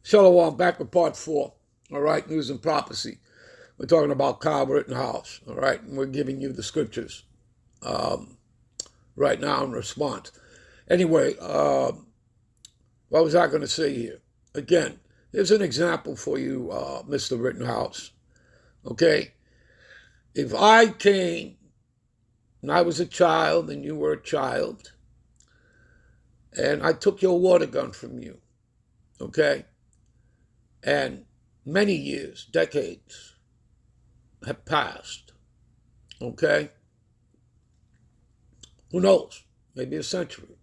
Shalom, back with part 4. All right, news and prophecy. We're talking about Kyle Rittenhouse. All right, and we're giving you the scriptures right now in response. Anyway, what was I going to say here? Again, here's an example for you, Mr. Rittenhouse. Okay, if I came and I was a child and you were a child, and I took your water gun from you, okay, and many years, decades have passed, okay? Who knows? Maybe a century.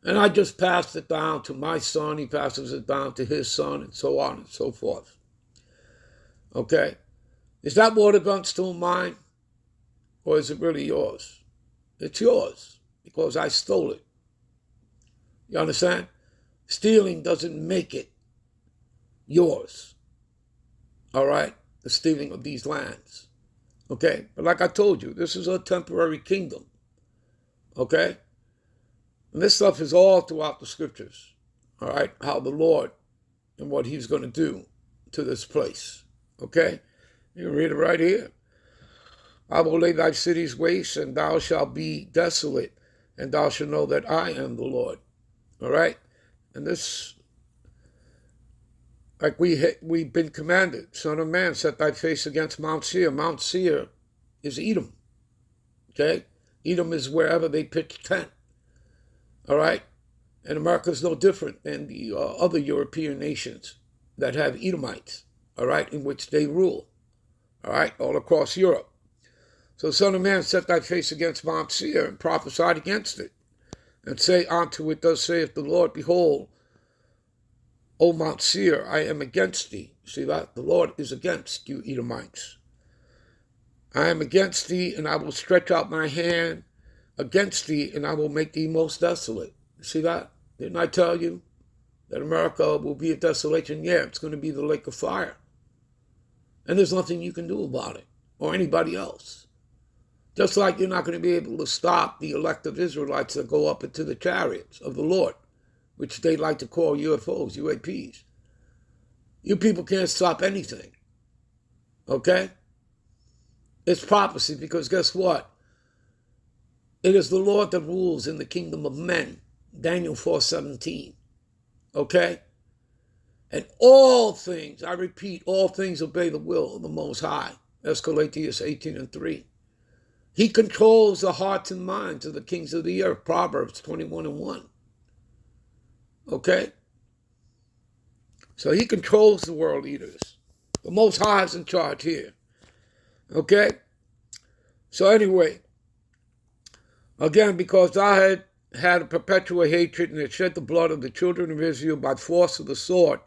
And I just passed it down to my son, he passes it down to his son, and so on and so forth. Okay? Is that water gun still mine? Or is it really yours? It's yours, because I stole it. You understand? Stealing doesn't make it yours. All right? The stealing of these lands. Okay? But like I told you, this is a temporary kingdom. Okay? And this stuff is all throughout the scriptures. All right? How the Lord and what he's going to do to this place. Okay? You can read it right here. I will lay thy cities waste, and thou shalt be desolate, and thou shalt know that I am the Lord. All right? And this, like we've been commanded, Son of man, set thy face against Mount Seir. Mount Seir is Edom. Okay? Edom is wherever they pitch tent. All right? And America is no different than the other European nations that have Edomites, all right, in which they rule, all right, all across Europe. So, Son of man, set thy face against Mount Seir and prophesy against it, and say unto it, thus saith the Lord, behold, O Mount Seir, I am against thee. See that? The Lord is against you, Edomites. I am against thee, and I will stretch out my hand against thee, and I will make thee most desolate. See that? Didn't I tell you that America will be a desolation? Yeah, it's going to be the lake of fire. And there's nothing you can do about it, or anybody else. Just like you're not going to be able to stop the elect of Israelites that go up into the chariots of the Lord, which they like to call UFOs, UAPs. You people can't stop anything. Okay? It's prophecy, because guess what? It is the Lord that rules in the kingdom of men. Daniel 4:17. Okay? And all things, I repeat, all things obey the will of the Most High. That's Galatians 18:3. He controls the hearts and minds of the kings of the earth. Proverbs 21:1. Okay? So he controls the world leaders. The Most High is in charge here. Okay? So anyway, again, because I had a perpetual hatred and had shed the blood of the children of Israel by force of the sword,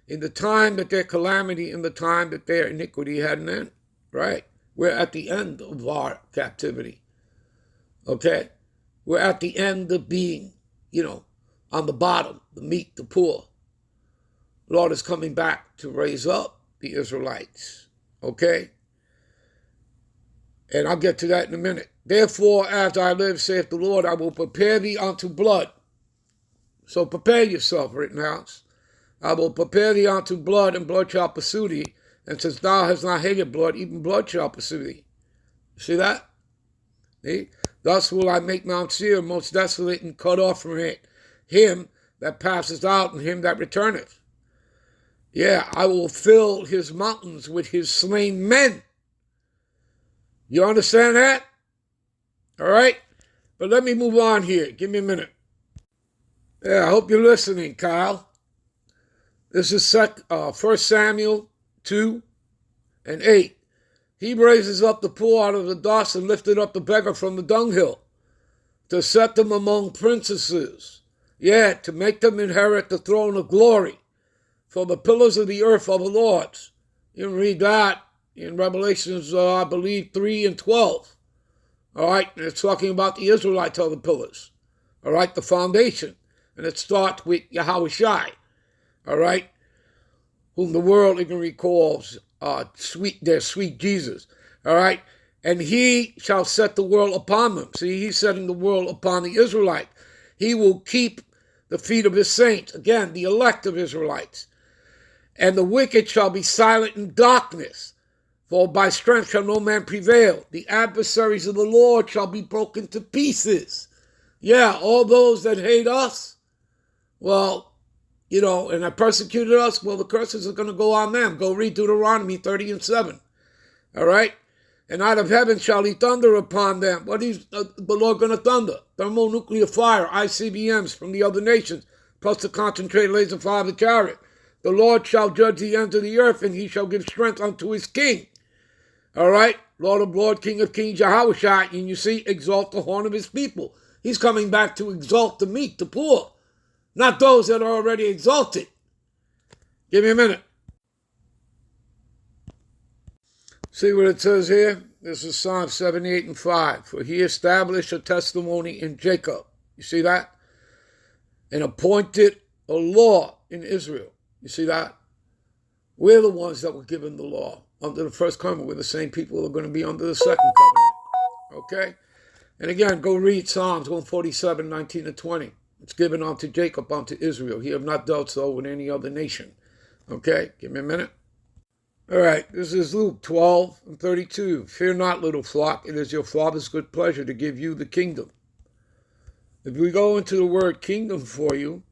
in the time that their calamity, in the time that their iniquity had an end. Right? We're at the end of our captivity. Okay? We're at the end of being, on the bottom, the meek, the poor. The Lord is coming back to raise up the Israelites. Okay? And I'll get to that in a minute. Therefore, as I live, saith the Lord, I will prepare thee unto blood. So prepare yourself, Rittenhouse. I will prepare thee unto blood, and blood shall pursue thee. And since thou hast not hated blood, even blood shall pursue thee. See that? See? Thus will I make Mount Seir most desolate, and cut off from it him that passes out, and him that returneth. Yeah, I will fill his mountains with his slain men. You understand that? All right? But let me move on here. Give me a minute. Yeah, I hope you're listening, Kyle. This is 1 Samuel 2:8. He raises up the poor out of the dust and lifted up the beggar from the dunghill, to set them among princesses, yet to make them inherit the throne of glory. For the pillars of the earth are the Lord's. You can read that in Revelations, I believe, 3:12. All right, and it's talking about the Israelites are the pillars. All right, the foundation. And it starts with Yahweh Shai. All right, whom the world ignorantly calls their sweet Jesus. All right, and he shall set the world upon them. See, he's setting the world upon the Israelite. He will keep the feet of his saints. Again, the elect of Israelites. And the wicked shall be silent in darkness, for by strength shall no man prevail. The adversaries of the Lord shall be broken to pieces. Yeah, all those that hate us, well, and that persecuted us, well, the curses are going to go on them. Go read Deuteronomy 30:7. All right? And out of heaven shall he thunder upon them. What is the Lord going to thunder? Thermonuclear fire, ICBMs from the other nations, plus the concentrated laser fire of the chariot. The Lord shall judge the ends of the earth, and he shall give strength unto his king. All right? Lord of Lords, King of Kings, Yahweh. And you see, exalt the horn of his people. He's coming back to exalt the meek, the poor, not those that are already exalted. Give me a minute. See what it says here? This is Psalm 78:5. For he established a testimony in Jacob. You see that? And appointed a law in Israel. You see that? We're the ones that were given the law. Under the first covenant, we're the same people who are going to be under the second covenant. Okay? And again, go read Psalms 147:19-20. It's given unto Jacob, unto Israel. He have not dealt so with any other nation. Okay? Give me a minute. All right, this is Luke 12:32. Fear not, little flock, it is your Father's good pleasure to give you the kingdom. If we go into the word kingdom for you,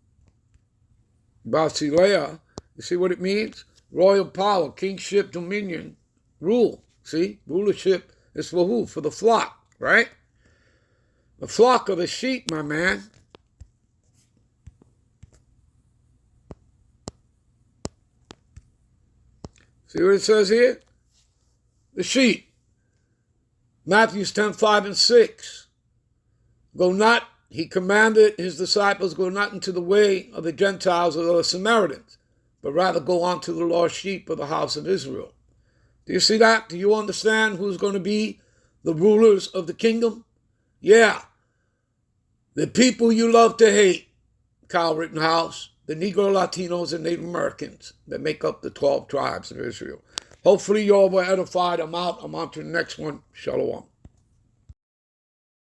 Basileia, you see what it means? Royal power, kingship, dominion, rule. See, rulership is for who? For the flock, right? The flock are the sheep, my man. See what it says here? The sheep. Matthew 10:5-6. Go not, he commanded his disciples, go not into the way of the Gentiles or the Samaritans, but rather go on to the lost sheep of the house of Israel. Do you see that? Do you understand who's going to be the rulers of the kingdom? Yeah. The people you love to hate, Kyle Rittenhouse, the Negro, Latinos, and Native Americans that make up the 12 tribes of Israel. Hopefully you all were edified. I'm out. I'm on to the next one. Shalom.